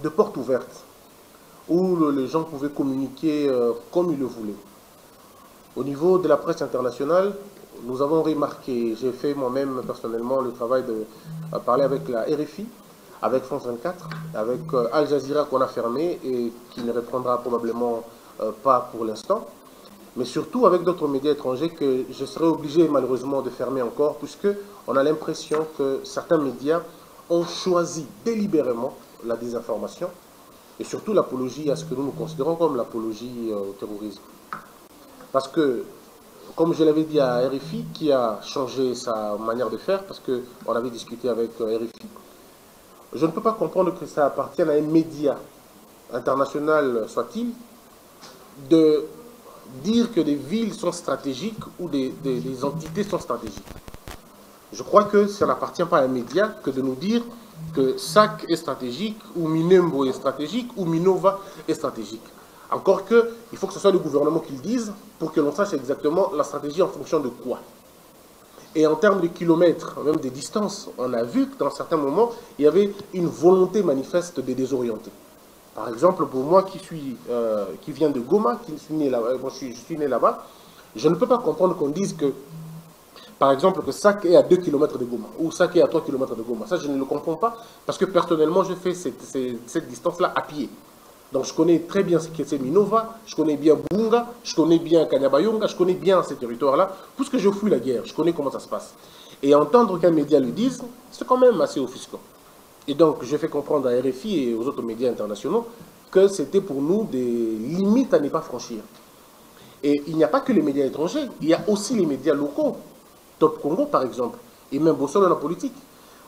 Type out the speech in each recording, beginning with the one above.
de porte ouverte, où les gens pouvaient communiquer comme ils le voulaient. Au niveau de la presse internationale, nous avons remarqué, j'ai fait moi-même personnellement le travail de parler avec la RFI, avec France 24, avec Al Jazeera qu'on a fermé et qui ne reprendra probablement pas pour l'instant, mais surtout avec d'autres médias étrangers que je serai obligé malheureusement de fermer encore, puisqu'on a l'impression que certains médias ont choisi délibérément la désinformation et surtout l'apologie à ce que nous considérons comme l'apologie au terrorisme. Parce que, comme je l'avais dit à RFI, qui a changé sa manière de faire, parce qu'on avait discuté avec RFI, je ne peux pas comprendre que ça appartienne à un média international, soit-il, de dire que des villes sont stratégiques ou des entités sont stratégiques. Je crois que ça n'appartient pas à un média que de nous dire que SAC est stratégique, ou Minembo est stratégique, ou Minova est stratégique. Encore que, il faut que ce soit le gouvernement qui le dise pour que l'on sache exactement la stratégie en fonction de quoi. Et en termes de kilomètres, même des distances, on a vu que dans certains moments, il y avait une volonté manifeste de désorienter. Par exemple, pour moi qui viens de Goma, qui suis né là-bas, je suis né là-bas, je ne peux pas comprendre qu'on dise que, par exemple, que SAC est à 2 km de Goma, ou SAC est à 3 km de Goma. Ça, je ne le comprends pas, parce que personnellement, je fais cette distance-là à pied. Donc je connais très bien ce que c'est Minova, je connais bien Bunga, je connais bien Kanyabayonga, je connais bien ces territoires-là, puisque je fuis la guerre, je connais comment ça se passe. Et entendre qu'un média le dise, c'est quand même assez offusquant. Et donc je fais comprendre à RFI et aux autres médias internationaux que c'était pour nous des limites à ne pas franchir. Et il n'y a pas que les médias étrangers, il y a aussi les médias locaux, Top Congo par exemple, et même Bossol dans la politique,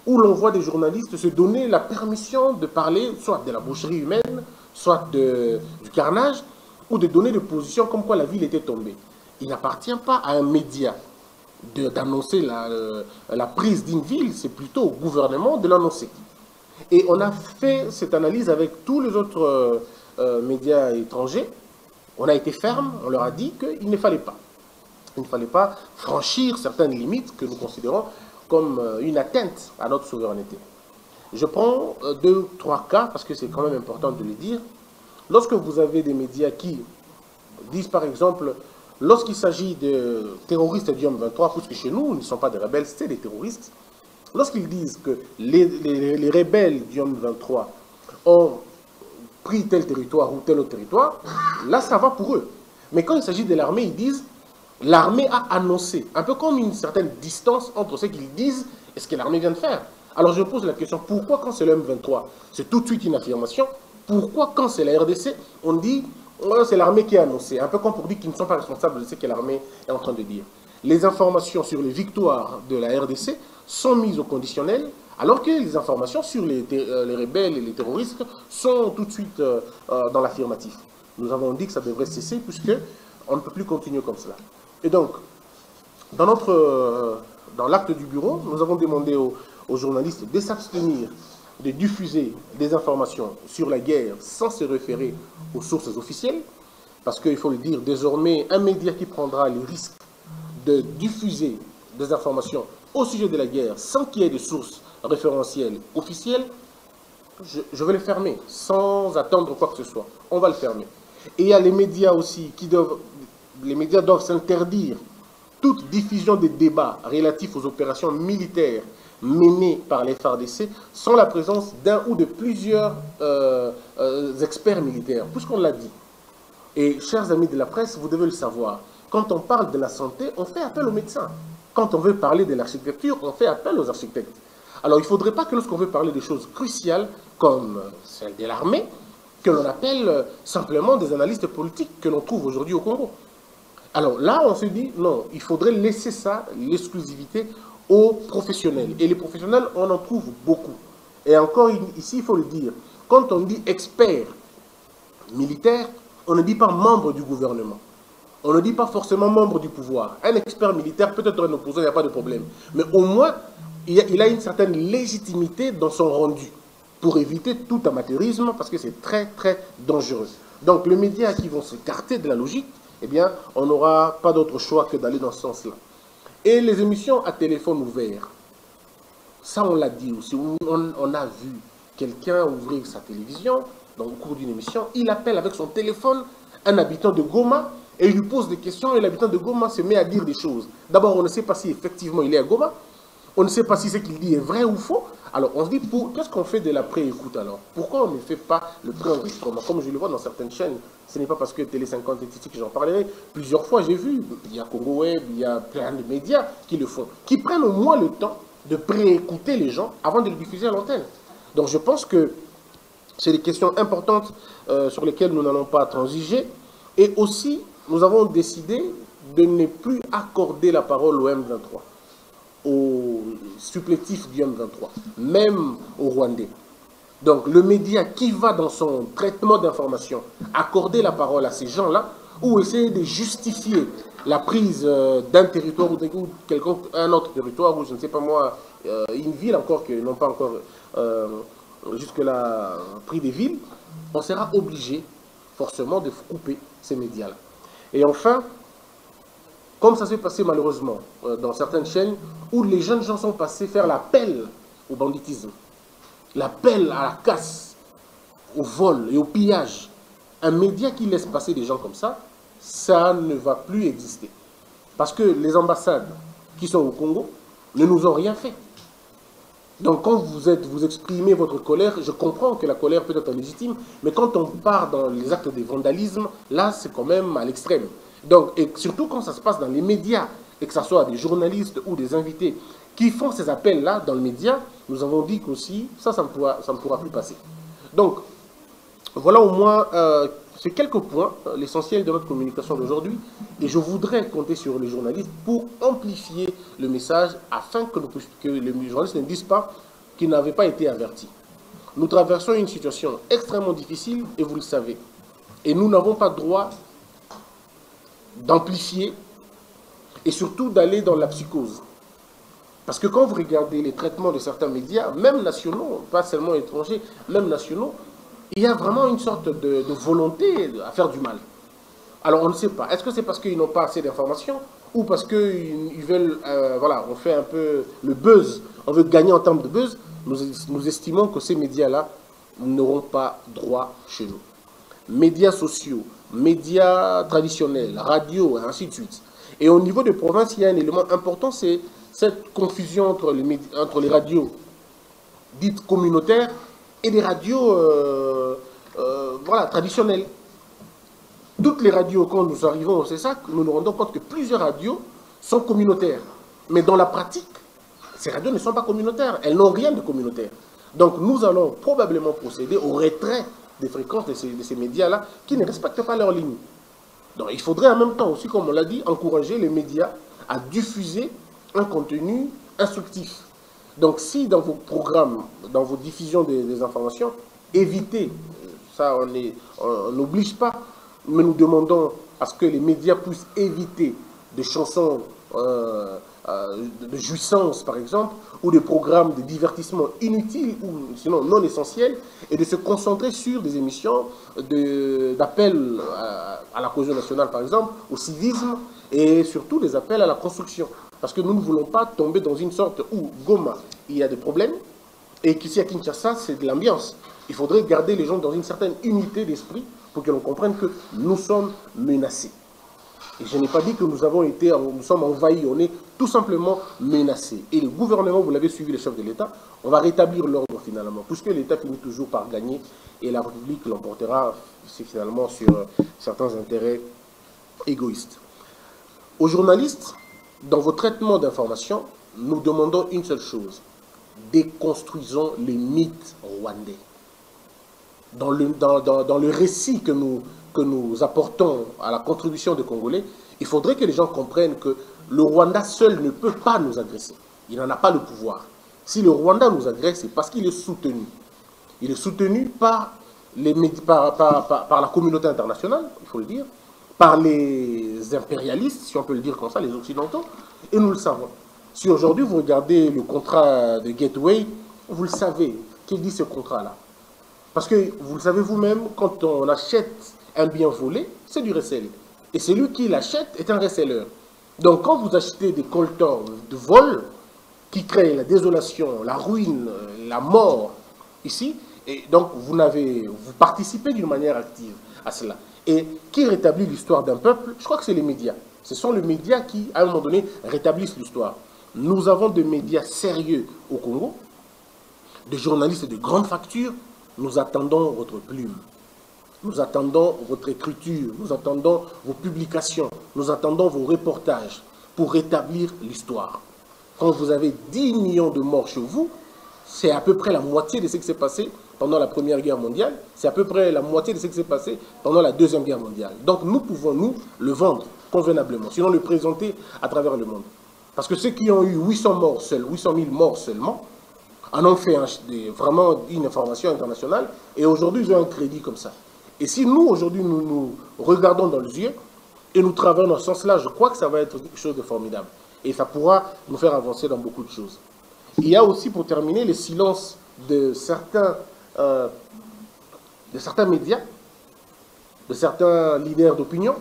où l'on voit des journalistes se donner la permission de parler soit de la boucherie humaine, soit du carnage, ou de donner des positions comme quoi la ville était tombée. Il n'appartient pas à un média d'annoncer la prise d'une ville, c'est plutôt au gouvernement de l'annoncer. Et on a fait cette analyse avec tous les autres médias étrangers. On a été ferme, on leur a dit qu'il ne fallait pas. Il ne fallait pas franchir certaines limites que nous considérons comme une atteinte à notre souveraineté. Je prends 2-3 cas, parce que c'est quand même important de le dire. Lorsque vous avez des médias qui disent, par exemple, lorsqu'il s'agit de terroristes du M23, puisque chez nous, ils ne sont pas des rebelles, c'est des terroristes, lorsqu'ils disent que les rebelles du M23 ont pris tel territoire ou tel autre territoire, là, ça va pour eux. Mais quand il s'agit de l'armée, ils disent, l'armée a annoncé, un peu comme une certaine distance entre ce qu'ils disent et ce que l'armée vient de faire. Alors je pose la question, pourquoi quand c'est le M23, c'est tout de suite une affirmation? Pourquoi quand c'est la RDC, on dit, oh, c'est l'armée qui a annoncé? Un peu comme pour dire qu'ils ne sont pas responsables de ce que l'armée est en train de dire. Les informations sur les victoires de la RDC sont mises au conditionnel, alors que les informations sur les rebelles et les terroristes sont tout de suite dans l'affirmatif. Nous avons dit que ça devrait cesser, puisqu'on ne peut plus continuer comme cela. Et donc, dans l'acte du bureau, nous avons demandé aux journalistes de s'abstenir de diffuser des informations sur la guerre sans se référer aux sources officielles, parce qu'il faut le dire, désormais, un média qui prendra le risque de diffuser des informations au sujet de la guerre sans qu'il y ait de sources référentielles officielles, je vais le fermer, sans attendre quoi que ce soit. On va le fermer. Et il y a les médias aussi les médias doivent s'interdire toute diffusion de débats relatifs aux opérations militaires menées par les FARDC sans la présence d'un ou de plusieurs experts militaires, puisqu'on l'a dit. Et chers amis de la presse, vous devez le savoir, quand on parle de la santé, on fait appel aux médecins. Quand on veut parler de l'architecture, on fait appel aux architectes. Alors il ne faudrait pas que lorsqu'on veut parler des choses cruciales, comme celle de l'armée, que l'on appelle simplement des analystes politiques que l'on trouve aujourd'hui au Congo. Alors là, on se dit, non, il faudrait laisser ça, l'exclusivité, aux professionnels. Et les professionnels, on en trouve beaucoup. Et encore ici, il faut le dire, quand on dit expert militaire, on ne dit pas membre du gouvernement. On ne dit pas forcément membre du pouvoir. Un expert militaire peut être un opposant, il n'y a pas de problème. Mais au moins, il a une certaine légitimité dans son rendu pour éviter tout amateurisme, parce que c'est très, très dangereux. Donc, les médias qui vont s'écarter de la logique, eh bien, on n'aura pas d'autre choix que d'aller dans ce sens-là. Et les émissions à téléphone ouvert, ça, on l'a dit aussi, on a vu quelqu'un ouvrir sa télévision, dans le cours d'une émission, il appelle avec son téléphone un habitant de Goma et il lui pose des questions et l'habitant de Goma se met à dire des choses. D'abord, on ne sait pas si effectivement il est à Goma, on ne sait pas si ce qu'il dit est vrai ou faux. Alors on se dit, qu'est-ce qu'on fait de la pré-écoute alors? Pourquoi on ne fait pas le pré-enregistrement? Comme je le vois dans certaines chaînes, ce n'est pas parce que Télé 50 est ici que j'en parlerai. Plusieurs fois j'ai vu, il y a Congo Web, il y a plein de médias qui le font, qui prennent au moins le temps de pré-écouter les gens avant de le diffuser à l'antenne. Donc je pense que c'est des questions importantes sur lesquelles nous n'allons pas transiger. Et aussi, nous avons décidé de ne plus accorder la parole au M23, aux supplétifs du M23, même aux Rwandais. Donc le média qui va dans son traitement d'information accorder la parole à ces gens-là ou essayer de justifier la prise d'un territoire ou un autre territoire, ou je ne sais pas moi, une ville encore, qui n'ont pas encore jusque-là pris des villes, on sera obligé forcément de couper ces médias-là. Et enfin, comme ça s'est passé malheureusement dans certaines chaînes, où les jeunes gens sont passés faire l'appel au banditisme, l'appel à la casse, au vol et au pillage. Un média qui laisse passer des gens comme ça ne va plus exister. Parce que les ambassades qui sont au Congo ne nous ont rien fait. Donc quand vous exprimez votre colère, je comprends que la colère peut être légitime, mais quand on part dans les actes de vandalisme, là c'est quand même à l'extrême. Donc, et surtout quand ça se passe dans les médias, et que ce soit des journalistes ou des invités qui font ces appels-là dans le média, nous avons dit qu'aussi, ça ne pourra plus passer. Donc, voilà au moins ces quelques points, l'essentiel de notre communication d'aujourd'hui. Et je voudrais compter sur les journalistes pour amplifier le message afin que les journalistes ne disent pas qu'ils n'avaient pas été avertis. Nous traversons une situation extrêmement difficile et vous le savez. Et nous n'avons pas droit d'amplifier et surtout d'aller dans la psychose. Parce que quand vous regardez les traitements de certains médias, même nationaux, pas seulement étrangers, même nationaux, il y a vraiment une sorte de volonté à faire du mal. Alors on ne sait pas. Est-ce que c'est parce qu'ils n'ont pas assez d'informations ou parce qu'ils veulent, voilà, on fait un peu le buzz, on veut gagner en termes de buzz. Nous estimons que ces médias-là n'auront pas droit chez nous. Médias sociaux, médias traditionnels, radio, et ainsi de suite. Et au niveau des provinces, il y a un élément important, c'est cette confusion entre les radios dites communautaires et les radios voilà, traditionnelles. Toutes les radios, quand nous arrivons, c'est ça, nous nous rendons compte que plusieurs radios sont communautaires. Mais dans la pratique, ces radios ne sont pas communautaires. Elles n'ont rien de communautaire. Donc nous allons probablement procéder au retrait des fréquences de ces médias-là qui ne respectent pas leur ligne. Donc il faudrait en même temps aussi, comme on l'a dit, encourager les médias à diffuser un contenu instructif. Donc si dans vos programmes, dans vos diffusions des informations, évitez, ça on n'oblige pas, mais nous demandons à ce que les médias puissent éviter des chansons de jouissance par exemple, ou des programmes de divertissement inutiles ou sinon non essentiels, et de se concentrer sur des émissions d'appel à la cohésion nationale par exemple, au civisme, et surtout des appels à la construction. Parce que nous ne voulons pas tomber dans une sorte où Goma, il y a des problèmes, et qu'ici à Kinshasa, c'est de l'ambiance. Il faudrait garder les gens dans une certaine unité d'esprit pour que l'on comprenne que nous sommes menacés. Et je n'ai pas dit que nous sommes envahis, on est tout simplement menacés. Et le gouvernement, vous l'avez suivi, les chefs de l'État, on va rétablir l'ordre finalement, puisque l'État finit toujours par gagner et la République l'emportera finalement sur certains intérêts égoïstes. Aux journalistes, dans vos traitements d'informations, nous demandons une seule chose. Déconstruisons les mythes rwandais. Dans le récit que nous apportons à la contribution des Congolais, il faudrait que les gens comprennent que le Rwanda seul ne peut pas nous agresser. Il n'en a pas le pouvoir. Si le Rwanda nous agresse, c'est parce qu'il est soutenu. Il est soutenu par la communauté internationale, il faut le dire, par les impérialistes, si on peut le dire comme ça, les Occidentaux, et nous le savons. Si aujourd'hui vous regardez le contrat de Gateway, vous le savez, qui dit ce contrat-là? Parce que vous le savez vous-même, quand on achète un bien volé, c'est du resell. Et celui qui l'achète est un reseller. Donc quand vous achetez des coltors de vol, qui créent la désolation, la ruine, la mort, ici, et donc vous participez d'une manière active à cela. Et qui rétablit l'histoire d'un peuple? Je crois que c'est les médias. Ce sont les médias qui, à un moment donné, rétablissent l'histoire. Nous avons des médias sérieux au Congo, des journalistes de grande facture. Nous attendons votre plume. Nous attendons votre écriture, nous attendons vos publications, nous attendons vos reportages pour rétablir l'histoire. Quand vous avez 10 millions de morts chez vous, c'est à peu près la moitié de ce qui s'est passé pendant la Première Guerre mondiale, c'est à peu près la moitié de ce qui s'est passé pendant la Deuxième Guerre mondiale. Donc nous pouvons, nous, le vendre convenablement, sinon le présenter à travers le monde. Parce que ceux qui ont eu 800 morts seuls, 800 000 morts seulement, en ont fait vraiment une information internationale, et aujourd'hui ils ont un crédit comme ça. Et si nous, aujourd'hui, nous regardons dans les yeux et nous travaillons dans ce sens-là, je crois que ça va être quelque chose de formidable. Et ça pourra nous faire avancer dans beaucoup de choses. Il y a aussi, pour terminer, les silences de certains médias, de certains leaders d'opinion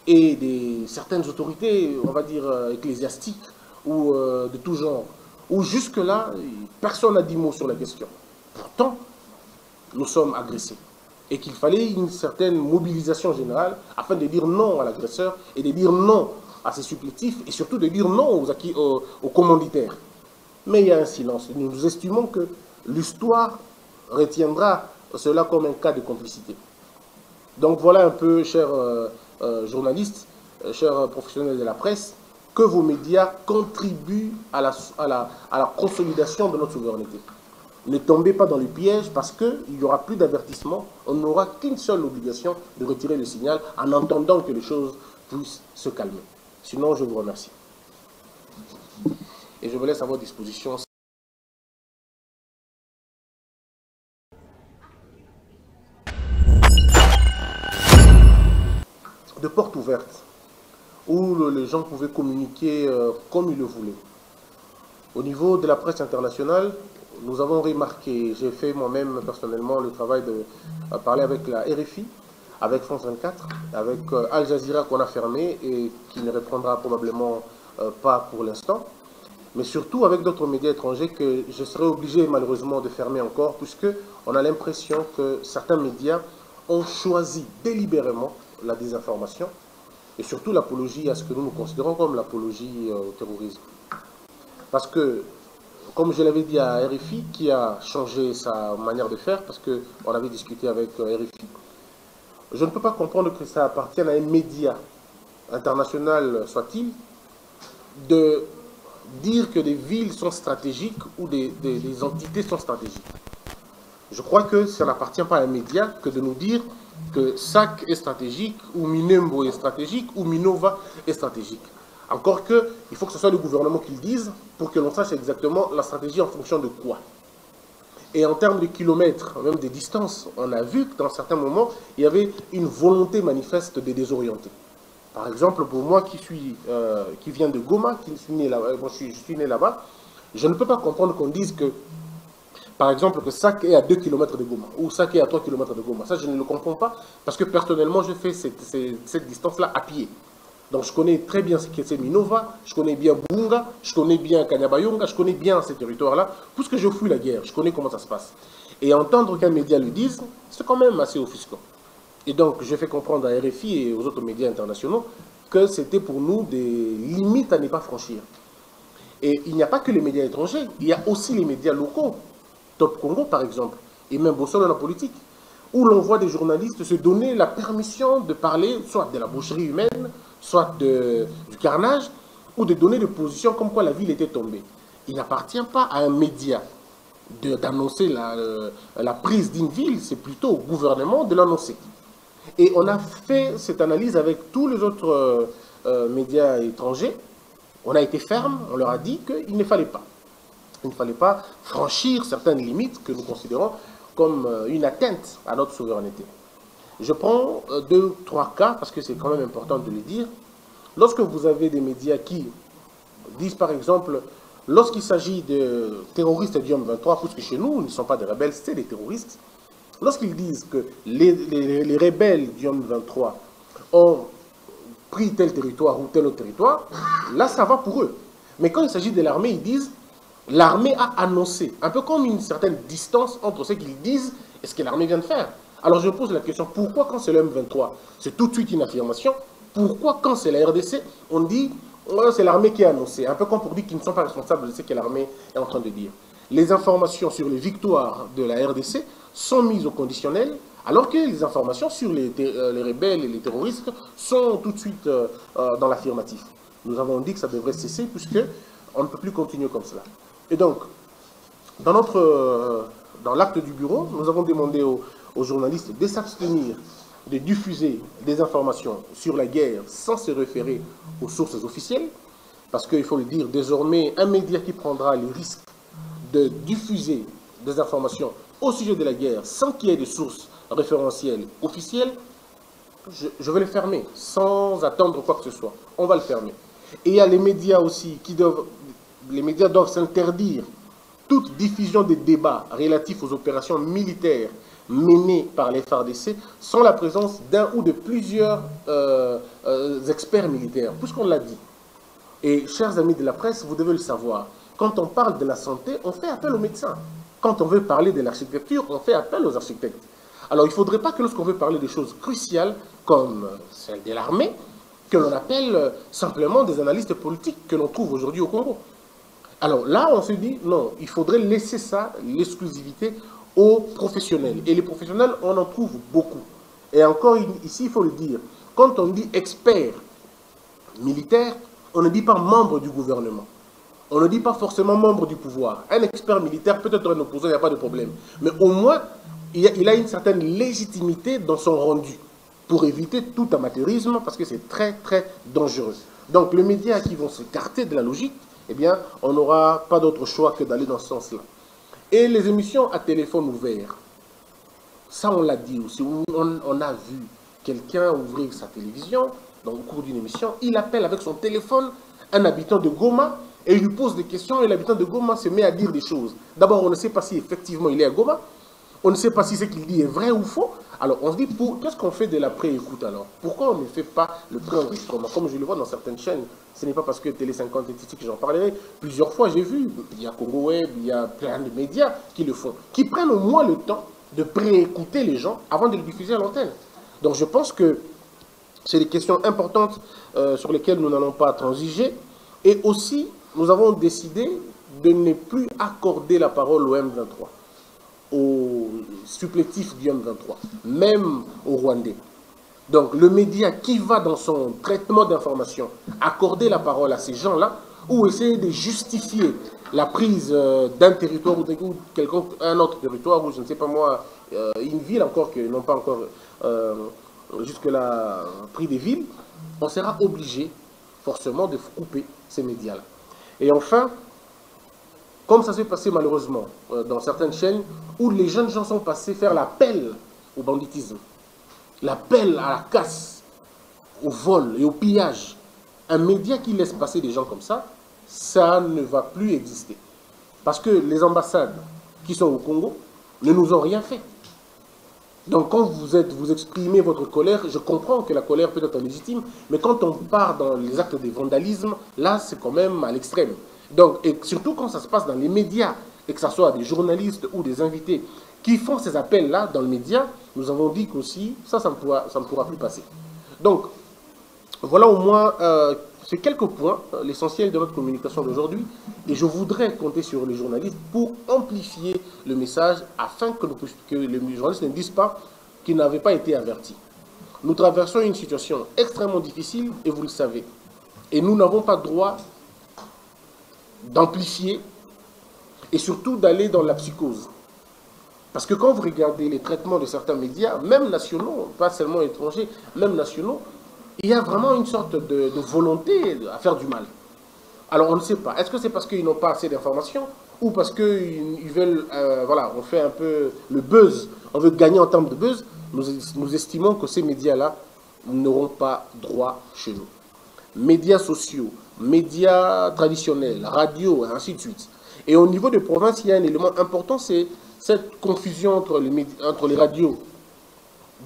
et de certaines autorités, on va dire, ecclésiastiques ou de tout genre, où jusque-là, personne n'a dit mot sur la question. Pourtant, nous sommes agressés. Et qu'il fallait une certaine mobilisation générale afin de dire non à l'agresseur et de dire non à ses supplétifs et surtout de dire non aux commanditaires. Mais il y a un silence. Nous estimons que l'histoire retiendra cela comme un cas de complicité. Donc voilà un peu, chers journalistes, chers professionnels de la presse, que vos médias contribuent à la consolidation de notre souveraineté. Ne tombez pas dans le piège parce qu'il n'y aura plus d'avertissement. On n'aura qu'une seule obligation de retirer le signal en entendant que les choses puissent se calmer. Sinon, je vous remercie. Et je vous laisse à votre disposition. De portes ouvertes, où les gens pouvaient communiquer comme ils le voulaient. Au niveau de la presse internationale, nous avons remarqué, j'ai fait moi-même personnellement le travail de parler avec la RFI, avec France 24, avec Al Jazeera qu'on a fermé et qui ne reprendra probablement pas pour l'instant, mais surtout avec d'autres médias étrangers que je serai obligé malheureusement de fermer encore, puisqu'on a l'impression que certains médias ont choisi délibérément la désinformation et surtout l'apologie à ce que nous considérons comme l'apologie au terrorisme. Parce que, comme je l'avais dit à RFI, qui a changé sa manière de faire, parce qu'on avait discuté avec RFI, je ne peux pas comprendre que ça appartienne à un média international, soit-il, de dire que des villes sont stratégiques ou des entités sont stratégiques. Je crois que ça n'appartient pas à un média que de nous dire que SAC est stratégique, ou Minembo est stratégique, ou Minova est stratégique. Encore que, il faut que ce soit le gouvernement qui le dise pour que l'on sache exactement la stratégie en fonction de quoi. Et en termes de kilomètres, même des distances, on a vu que dans certains moments, il y avait une volonté manifeste de désorienter. Par exemple, pour moi qui viens de Goma, qui suis né là-bas, je suis né là-bas, je ne peux pas comprendre qu'on dise que, par exemple, que SAC est à 2 km de Goma, ou SAC est à 3 km de Goma. Ça, je ne le comprends pas, parce que personnellement, je fais cette distance-là à pied. Donc je connais très bien ce qu'est Minova, je connais bien Bunga, je connais bien Kanyabayonga, je connais bien ces territoires-là, puisque je fuis la guerre, je connais comment ça se passe. Et entendre qu'un média le dise, c'est quand même assez offusquant. Et donc je fais comprendre à RFI et aux autres médias internationaux que c'était pour nous des limites à ne pas franchir. Et il n'y a pas que les médias étrangers, il y a aussi les médias locaux, Top Congo par exemple, et même Bossol dans la politique, où l'on voit des journalistes se donner la permission de parler soit de la boucherie humaine, soit du carnage, ou de donner des positions comme quoi la ville était tombée. Il n'appartient pas à un média d'annoncer la prise d'une ville, c'est plutôt au gouvernement de l'annoncer. Et on a fait cette analyse avec tous les autres médias étrangers. On a été ferme, on leur a dit qu'il ne fallait pas. Il ne fallait pas franchir certaines limites que nous considérons comme une atteinte à notre souveraineté. Je prends 2-3 cas, parce que c'est quand même important de le dire. Lorsque vous avez des médias qui disent, par exemple, lorsqu'il s'agit de terroristes du M23, puisque chez nous, ils ne sont pas des rebelles, c'est des terroristes, lorsqu'ils disent que les rebelles du M23 ont pris tel territoire ou tel autre territoire, là, ça va pour eux. Mais quand il s'agit de l'armée, ils disent l'armée a annoncé, un peu comme une certaine distance entre ce qu'ils disent et ce que l'armée vient de faire. Alors je pose la question, pourquoi quand c'est le M23, c'est tout de suite une affirmation? Pourquoi quand c'est la RDC, on dit, oh, c'est l'armée qui a annoncé? Un peu comme pour dire qu'ils ne sont pas responsables de ce que l'armée est en train de dire. Les informations sur les victoires de la RDC sont mises au conditionnel, alors que les informations sur les rebelles et les terroristes sont tout de suite dans l'affirmatif. Nous avons dit que ça devrait cesser, puisque on ne peut plus continuer comme cela. Et donc, dans l'acte du bureau, nous avons demandé aux journalistes de s'abstenir de diffuser des informations sur la guerre sans se référer aux sources officielles, parce qu'il faut le dire, désormais, un média qui prendra le risque de diffuser des informations au sujet de la guerre sans qu'il y ait de sources référentielles officielles, je vais le fermer, sans attendre quoi que ce soit. On va le fermer. Et il y a les médias aussi qui doivent... Les médias doivent s'interdire toute diffusion des débats relatifs aux opérations militaires menées par les FARDC sans la présence d'un ou de plusieurs experts militaires, puisqu'on l'a dit. Et chers amis de la presse, vous devez le savoir, quand on parle de la santé, on fait appel aux médecins. Quand on veut parler de l'architecture, on fait appel aux architectes. Alors il ne faudrait pas que lorsqu'on veut parler des choses cruciales, comme celle de l'armée, que l'on appelle simplement des analystes politiques que l'on trouve aujourd'hui au Congo. Alors là, on se dit, non, il faudrait laisser ça, l'exclusivité, aux professionnels. Et les professionnels, on en trouve beaucoup. Et encore ici, il faut le dire, quand on dit expert militaire, on ne dit pas membre du gouvernement. On ne dit pas forcément membre du pouvoir. Un expert militaire, peut-être un opposant, il n'y a pas de problème. Mais au moins, il a une certaine légitimité dans son rendu pour éviter tout amateurisme, parce que c'est très, très dangereux. Donc, les médias qui vont s'écarter de la logique, eh bien, on n'aura pas d'autre choix que d'aller dans ce sens-là. Et les émissions à téléphone ouvert, ça on l'a dit aussi, on a vu quelqu'un ouvrir sa télévision, dans le cours d'une émission, il appelle avec son téléphone un habitant de Goma, et il lui pose des questions, et l'habitant de Goma se met à dire des choses. D'abord, on ne sait pas si effectivement il est à Goma, on ne sait pas si ce qu'il dit est vrai ou faux. Alors on se dit, qu'est-ce qu'on fait de la pré-écoute alors? Pourquoi on ne fait pas le pré-enregistrement? Comme je le vois dans certaines chaînes, ce n'est pas parce que Télé 50 est ici que j'en parlerai. Plusieurs fois j'ai vu, il y a Congo Web, il y a plein de médias qui le font, qui prennent au moins le temps de pré-écouter les gens avant de les diffuser à l'antenne. Donc je pense que c'est des questions importantes sur lesquelles nous n'allons pas transiger. Et aussi, nous avons décidé de ne plus accorder la parole au M23. Au supplétif du M23, même au Rwandais. Donc le média qui va dans son traitement d'information accorder la parole à ces gens-là ou essayer de justifier la prise d'un territoire ou un autre territoire ou je ne sais pas moi, une ville encore que n'ont pas encore jusque-là pris des villes, on sera obligé forcément de couper ces médias-là. Et enfin, comme ça s'est passé malheureusement dans certaines chaînes, où les jeunes gens sont passés faire l'appel au banditisme, l'appel à la casse, au vol et au pillage. Un média qui laisse passer des gens comme ça, ça ne va plus exister. Parce que les ambassades qui sont au Congo ne nous ont rien fait. Donc quand vous exprimez votre colère, je comprends que la colère peut être légitime, mais quand on part dans les actes de vandalisme, là c'est quand même à l'extrême. Donc, et surtout quand ça se passe dans les médias, et que ce soit des journalistes ou des invités qui font ces appels-là dans le média, nous avons dit qu'aussi, ça ne pourra plus passer. Donc, voilà au moins ces quelques points, l'essentiel de notre communication d'aujourd'hui. Et je voudrais compter sur les journalistes pour amplifier le message afin que les journalistes ne disent pas qu'ils n'avaient pas été avertis. Nous traversons une situation extrêmement difficile et vous le savez. Et nous n'avons pas droit d'amplifier et surtout d'aller dans la psychose. Parce que quand vous regardez les traitements de certains médias, même nationaux, pas seulement étrangers, même nationaux, il y a vraiment une sorte de volonté à faire du mal. Alors on ne sait pas. Est-ce que c'est parce qu'ils n'ont pas assez d'informations ou parce qu'ils veulent, voilà, on fait un peu le buzz, on veut gagner en termes de buzz. Nous estimons que ces médias-là n'auront pas droit chez nous. Médias sociaux, médias traditionnels, radio, et ainsi de suite. Et au niveau des provinces, il y a un élément important, c'est cette confusion entre les radios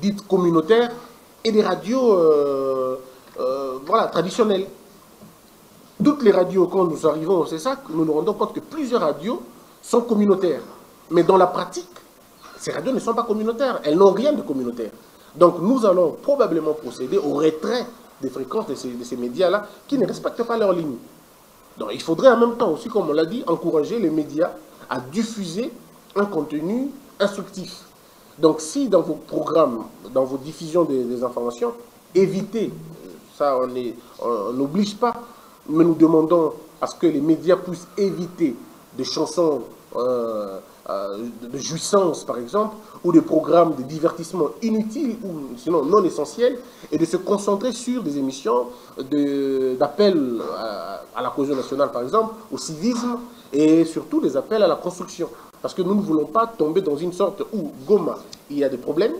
dites communautaires et les radios voilà, traditionnelles. Toutes les radios, quand nous arrivons, c'est ça que nous nous rendons compte que plusieurs radios sont communautaires. Mais dans la pratique, ces radios ne sont pas communautaires. Elles n'ont rien de communautaire. Donc nous allons probablement procéder au retrait des fréquences de ces médias-là qui ne respectent pas leur ligne. Donc il faudrait en même temps aussi, comme on l'a dit, encourager les médias à diffuser un contenu instructif. Donc si dans vos programmes, dans vos diffusions des informations, évitez, ça on n'oblige pas, mais nous demandons à ce que les médias puissent éviter des chansons de jouissance, par exemple, ou des programmes de divertissement inutiles ou sinon non essentiels, et de se concentrer sur des émissions d'appel à la cohésion nationale, par exemple, au civisme, et surtout des appels à la construction. Parce que nous ne voulons pas tomber dans une sorte où Goma, il y a des problèmes,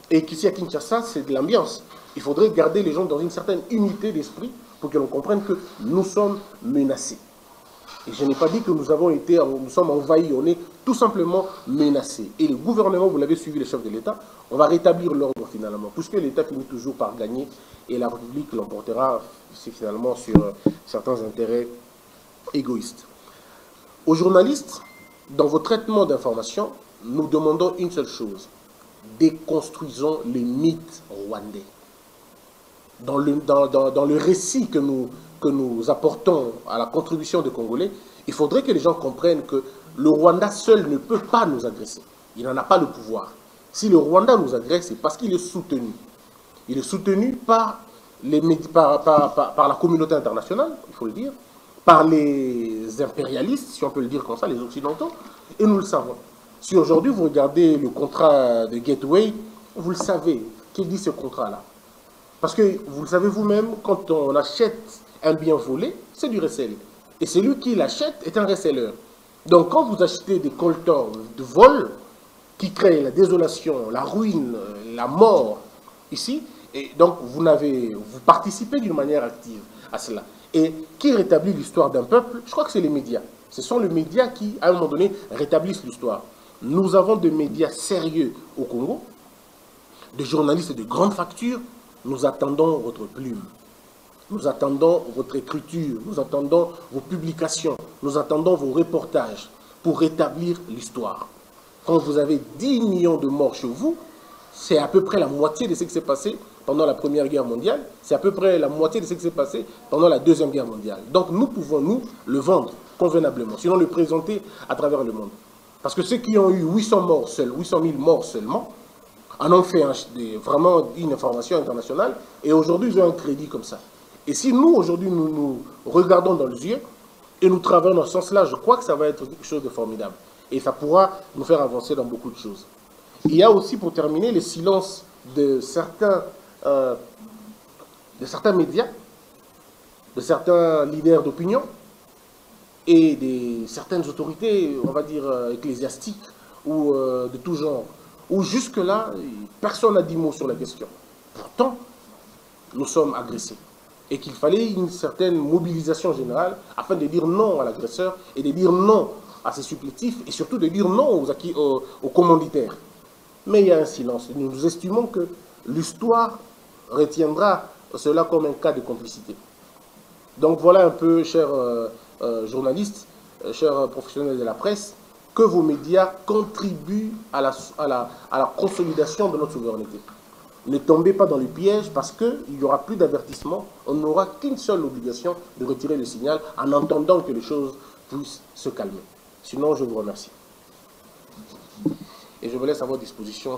et qu'ici à Kinshasa, c'est de l'ambiance. Il faudrait garder les gens dans une certaine unité d'esprit pour que l'on comprenne que nous sommes menacés. Et je n'ai pas dit que nous sommes envahis, on est tout simplement menacés. Et le gouvernement, vous l'avez suivi, le chef de l'État, on va rétablir l'ordre finalement, puisque l'État finit toujours par gagner et la République l'emportera finalement sur certains intérêts égoïstes. Aux journalistes, dans vos traitements d'information, nous demandons une seule chose: déconstruisons les mythes rwandais. Dans le récit que nous apportons à la contribution des Congolais, il faudrait que les gens comprennent que le Rwanda seul ne peut pas nous agresser. Il n'en a pas le pouvoir. Si le Rwanda nous agresse, c'est parce qu'il est soutenu. Il est soutenu par la communauté internationale, il faut le dire, par les impérialistes, si on peut le dire comme ça, les Occidentaux, et nous le savons. Si aujourd'hui vous regardez le contrat de Gateway, vous le savez, qui dit ce contrat-là? Parce que vous le savez vous-même, quand on achète un bien volé, c'est du resell. Et celui qui l'achète est un reseller. Donc quand vous achetez des coltors de vol qui créent la désolation, la ruine, la mort ici, et donc vous participez d'une manière active à cela. Et qui rétablit l'histoire d'un peuple? Je crois que c'est les médias. Ce sont les médias qui, à un moment donné, rétablissent l'histoire. Nous avons des médias sérieux au Congo, des journalistes de grande facture. Nous attendons votre plume, nous attendons votre écriture, nous attendons vos publications, nous attendons vos reportages pour rétablir l'histoire. Quand vous avez 10 millions de morts chez vous, c'est à peu près la moitié de ce qui s'est passé pendant la Première Guerre mondiale, c'est à peu près la moitié de ce qui s'est passé pendant la Deuxième Guerre mondiale. Donc nous pouvons, nous, le vendre convenablement, sinon le présenter à travers le monde. Parce que ceux qui ont eu 800 morts seuls, 800 000 morts seulement, en ont fait vraiment une information internationale, et aujourd'hui ils ont un crédit comme ça. Et si nous, aujourd'hui, nous regardons dans les yeux et nous travaillons dans ce sens-là, je crois que ça va être quelque chose de formidable. Et ça pourra nous faire avancer dans beaucoup de choses. Il y a aussi, pour terminer, le silence de certains médias, de certains leaders d'opinion et de certaines autorités, on va dire, ecclésiastiques ou de tout genre, où jusque-là, personne n'a dit mot sur la question. Pourtant, nous sommes agressés. Et qu'il fallait une certaine mobilisation générale afin de dire non à l'agresseur et de dire non à ses supplétifs et surtout de dire non aux commanditaires. Mais il y a un silence. Nous estimons que l'histoire retiendra cela comme un cas de complicité. Donc voilà un peu, chers journalistes, chers professionnels de la presse, que vos médias contribuent à la consolidation de notre souveraineté. Ne tombez pas dans le piège parce qu'il n'y aura plus d'avertissement. On n'aura qu'une seule obligation de retirer le signal en entendant que les choses puissent se calmer. Sinon, je vous remercie. Et je vous laisse à votre disposition.